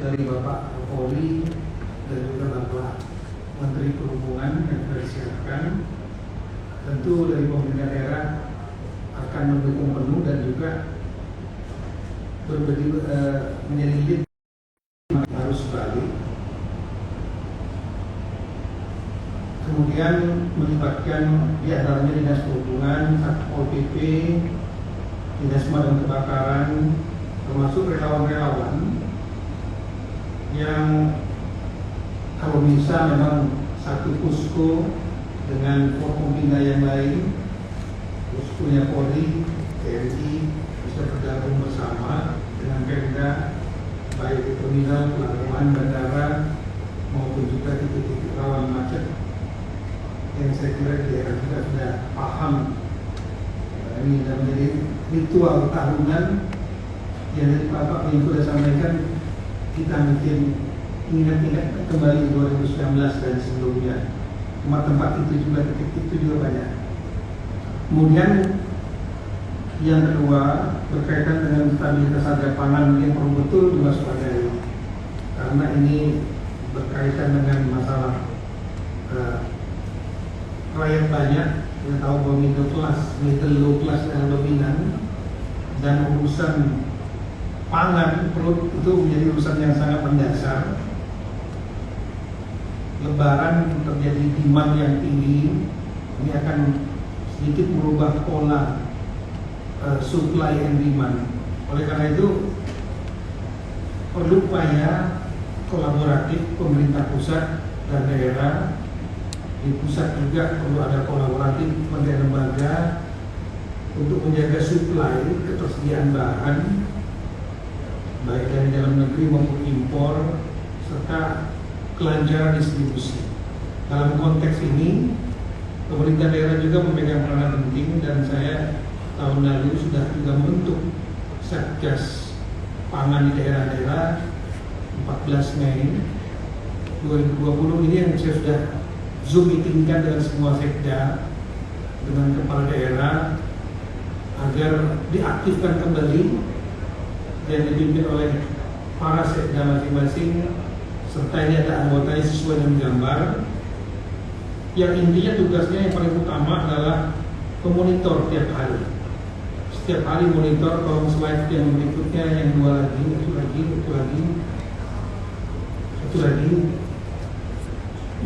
dari Bapak Kapolri dan juga Bapak Menteri Perhubungan yang sudah disiapkan. Tentu dari pemerintah daerah akan mendukung penuh dan juga menjadi lead harus balik. Kemudian melibatkan di antaranya Dinas Perhubungan, Satpol PP, Dinas Pemadam Kebakaran, termasuk relawan-relawan yang kalau bisa memang satu posko dengan Forkompinda yang lain, poskonya Polri, TNI bisa bergabung bersama dengan Pemda, baik di terminal, pelabuhan, bandara maupun juga titik-titik rawan macet yang saya kira di daerah kita sudah paham. Ini sudah menjadi ritual tahunan yang dari Bapak Menko sudah sampaikan, kita mungkin ingat-ingat kembali 2019 dan sebelumnya. Tempat-tempat itu juga, titik itu juga banyak. Kemudian yang kedua berkaitan dengan stabilitas harga pangan yang perlu betul diwaspadai, karena ini berkaitan dengan masalah rakyat banyak yang tahu bahwa middle low class yang dominan, dan urusan pangan perut itu menjadi urusan yang sangat mendasar. Lebaran terjadi demand yang tinggi, ini akan sedikit merubah pola supply and demand. Oleh karena itu perlu upaya kolaboratif pemerintah pusat dan daerah. Di pusat juga perlu ada kolaboratif kementerian lembaga untuk menjaga supply, ketersediaan bahan baik dari dalam negeri maupun impor, serta kelancaran distribusi. Dalam konteks ini, pemerintah daerah juga memegang peranan penting, dan saya tahun lalu sudah juga membentuk Satgas Pangan di daerah-daerah 14 Mei 2020 ini, yang saya sudah Zoom meetingkan dengan semua sekda, dengan kepala daerah, agar diaktifkan kembali dan dipimpin oleh para sekda masing-masing, serta ini ada anggotanya sesuai dengan gambar. Yang intinya tugasnya yang paling utama adalah memonitor tiap hari. Setiap hari monitor. Kalau slide yang berikutnya, yang dua lagi, satu lagi.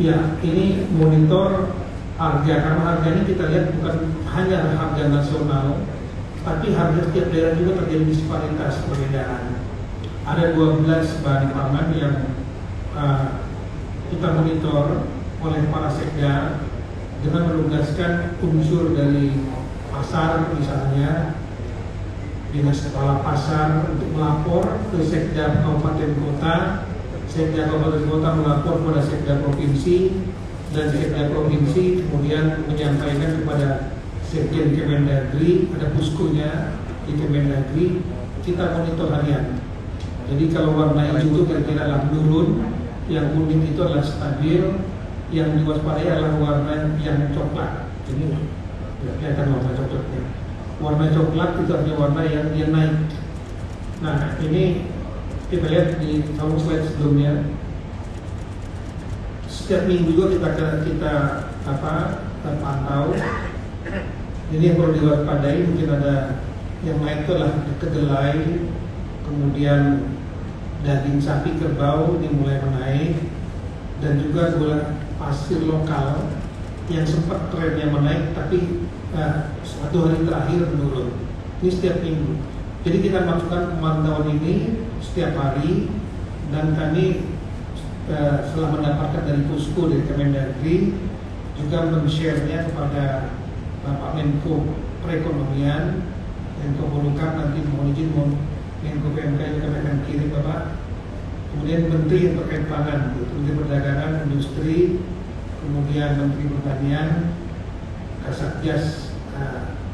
Ya, ini monitor harga, karena harganya kita lihat bukan hanya harga nasional, tapi harga setiap daerah juga terjadi disparitas, perbedaan. Ada 12 bahan pangan yang kita monitor oleh para sekda dengan menugaskan unsur dari pasar, misalnya dinas kepala pasar untuk melapor ke sekda kabupaten kota, sekda kabupaten kota melapor kepada sekda provinsi, dan sekda provinsi kemudian menyampaikan kepada Sekjen Kemendagri, ada poskonya di Kemendagri. Kita monitor harian. Jadi kalau warna hijau itu kira-kira adalah menurun, yang kuning itu adalah stabil, yang diwaspadai adalah warna yang coklat. Ini kelihatan warna coklatnya. Warna coklat itu artinya warna yang dia naik. Nah, ini kita lihat di slide sebelumnya. Setiap minggu juga kita pantau. Ini yang perlu diwaspadai. Mungkin ada yang naik itu adalah kedelai, kemudian daging sapi kerbau ini mulai menaik, dan juga gula pasir lokal yang sempat trennya menaik, tapi satu hari terakhir menurun. Ini setiap minggu. Jadi kita lakukan pemantauan ini setiap hari, dan kami setelah mendapatkan dari posko dari Kemendagri juga men-share-nya kepada Bapak Menko Perekonomian, Menko Polhukam, nanti mohon izin Menko PMK juga akan kirim Bapak. Kemudian Menteri yang terkait pangan, Menteri Perdagangan, Industri, kemudian Menteri Pertanian, Kasatgas,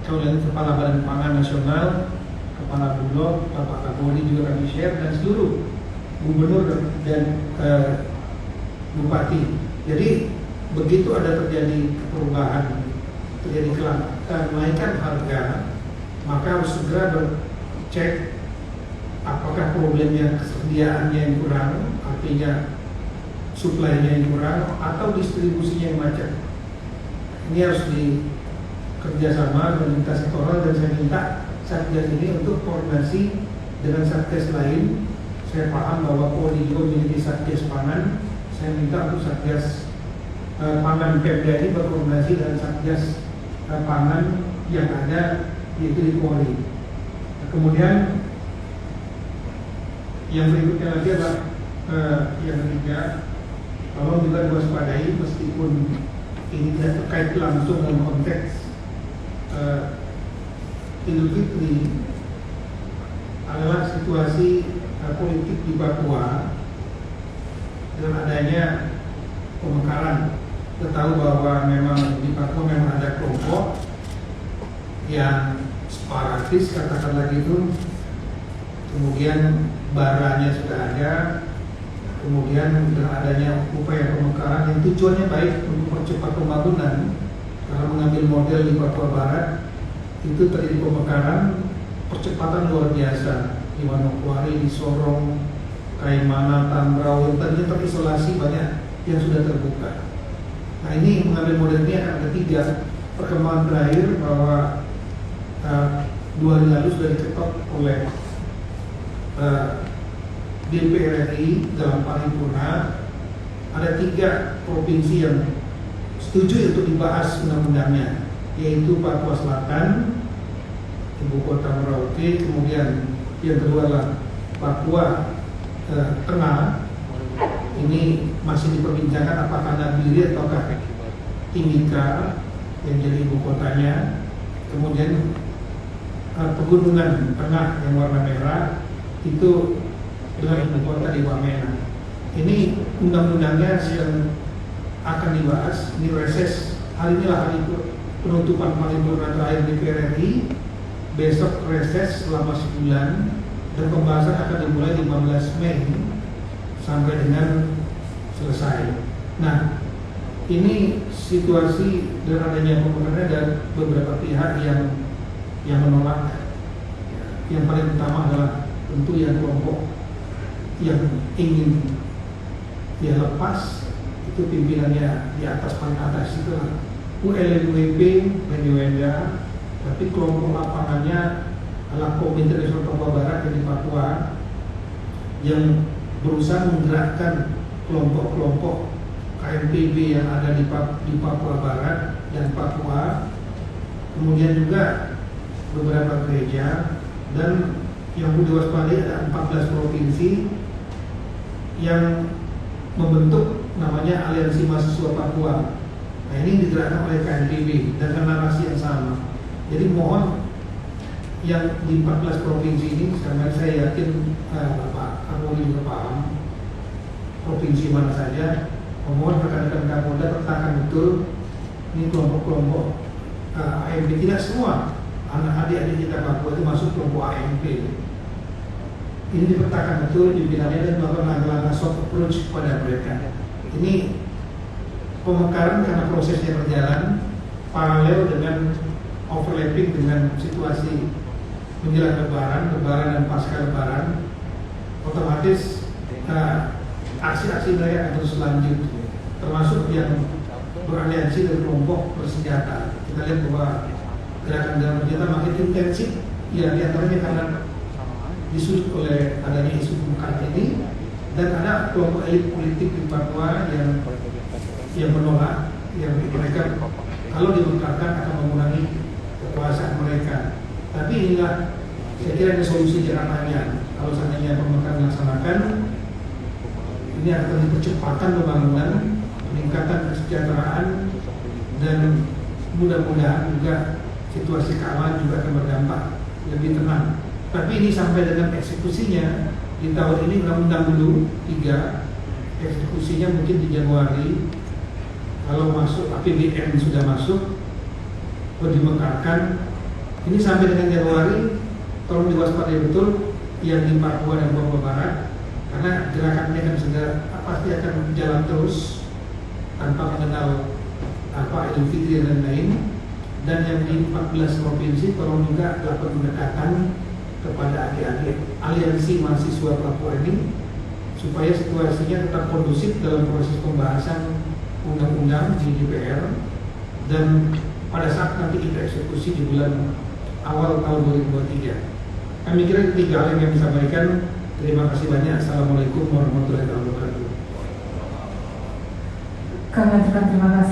Kepala Badan Pangan Nasional, Kepala Bulog, Bapak Kapolri juga kami share, dan seluruh gubernur dan bupati. Jadi begitu ada terjadi perubahan, terjadi kenaikan harga, maka harus segera cek apakah problemnya kesediaannya yang kurang, artinya supply-nya yang kurang, atau distribusinya yang macet. Ini harus dikerjasama dengan lintas sektoral, dan saya minta Satgas ini untuk koordinasi dengan Satgas lain. Saya paham bahwa Polri juga memiliki Satgas Pangan. Saya minta untuk Satgas Pangan Pemda ini berkoordinasi dengan Satgas Pangan yang ada yaitu di Polri. Kemudian yang berikutnya lagi adalah yang ketiga, tolong juga diwaspadai meskipun ini tidak terkait langsung dalam konteks Idul Fitri, adalah situasi politik di Papua dengan adanya pemekaran. Kita tahu bahwa memang di Papua memang ada kelompok yang separatis, katakanlah gitu. Kemudian baranya sudah ada, kemudian dengan adanya upaya pemekaran yang tujuannya baik untuk mempercepat pembangunan. Kalau mengambil model di Papua Barat, itu terjadi pemekaran percepatan luar biasa di Manokwari, di Sorong, Kaimana, Tambrau, yang tadinya terisolasi banyak yang sudah terbuka. Nah, ini mengambil model ini akan ada 3 perkembangan terakhir bahwa 2 hari lalu sudah diketok oleh DPR RI dalam paripurna. Ada 3 provinsi yang setuju untuk dibahas undang-undangnya, yaitu Papua Selatan, Ibu Kota Merauke, kemudian yang kedua adalah Papua Tengah. Ini masih diperbincangkan apakah Nabire ataukah Timika yang jadi ibu kotanya. Kemudian pegunungan tengah yang warna merah itu dengan ibu kota di Wamena. Ini undang-undangnya yang akan dibahas. Ini reses hari inilah hari penutupan paripurna terakhir di PRRI. Besok reses selama sebulan dan pembahasan akan dimulai 15 Mei sampai dengan selesai. Nah, ini situasi dengan adanya pemekaran dan beberapa pihak yang menolak. Yang paling utama adalah tentu yang kelompok yang ingin dia lepas, itu pimpinannya di atas paling atas itu ULWP Wenda. Tapi kelompok lapangannya adalah Komite Nasional Papua Barat dan di Papua yang berusaha menggerakkan kelompok-kelompok KMPB yang ada di Papua Barat dan Papua. Kemudian juga beberapa gereja, dan yang perlu diwaspadai ada 14 provinsi yang membentuk namanya Aliansi Mahasiswa Papua. Nah, ini digerakkan oleh KMPB dengan narasi yang sama. Jadi mohon yang di 14 provinsi ini, karena saya yakin Pak Kapolri juga paham provinsi mana saja, mohon rekan-rekan Kapolda petakan betul ini kelompok-kelompok AMP. Tidak semua anak adik-adik kita Papua itu masuk kelompok AMP. Ini dipetakan betul pimpinannya dan melakukan langkah-langkah soft approach kepada mereka. Ini pemekaran karena prosesnya berjalan paralel dengan overlapping dengan situasi menjelang lebaran dan pasca lebaran. Otomatis aksi-aksi mereka akan terus lanjut, termasuk yang beraliansi dengan kelompok bersenjata. Kita lihat bahwa gerakan dalam senjata makin intensif, ya diantaranya karena disulut oleh adanya isu pemekaran ini, dan ada kelompok elit politik di Papua yang menolak, yang mereka kalau dimekarkan akan mengurangi kekuasaan mereka. Tapi inilah saya kira ada solusi jangka panjang. Kalau seandainya pemekaran dilaksanakan, ini akan percepatan pembangunan, peningkatan kesejahteraan, dan mudah-mudahan juga situasi keamanan juga akan berdampak lebih tenang. Tapi ini sampai dengan eksekusinya di tahun ini Undang-Undang dulu 3, eksekusinya mungkin di Januari. Kalau masuk APBN sudah masuk, dimekarkan. Ini sampai dengan Januari, tolong diwaspadai betul yang di Papua dan Papua Barat, karena gerakan ini pasti akan jalan terus tanpa mengenal Idul Fitri dan lain-lain. Dan yang di 14 provinsi tolong juga lakukan pendekatan kepada adik-adik aliansi mahasiswa Papua ini supaya situasinya tetap kondusif dalam proses pembahasan undang-undang di DPR, dan pada saat nanti kita eksekusi di bulan awal tahun 2023. Kami kira tiga hal yang disampaikan. Terima kasih banyak. Assalamualaikum warahmatullahi wabarakatuh. Kami terima kasih.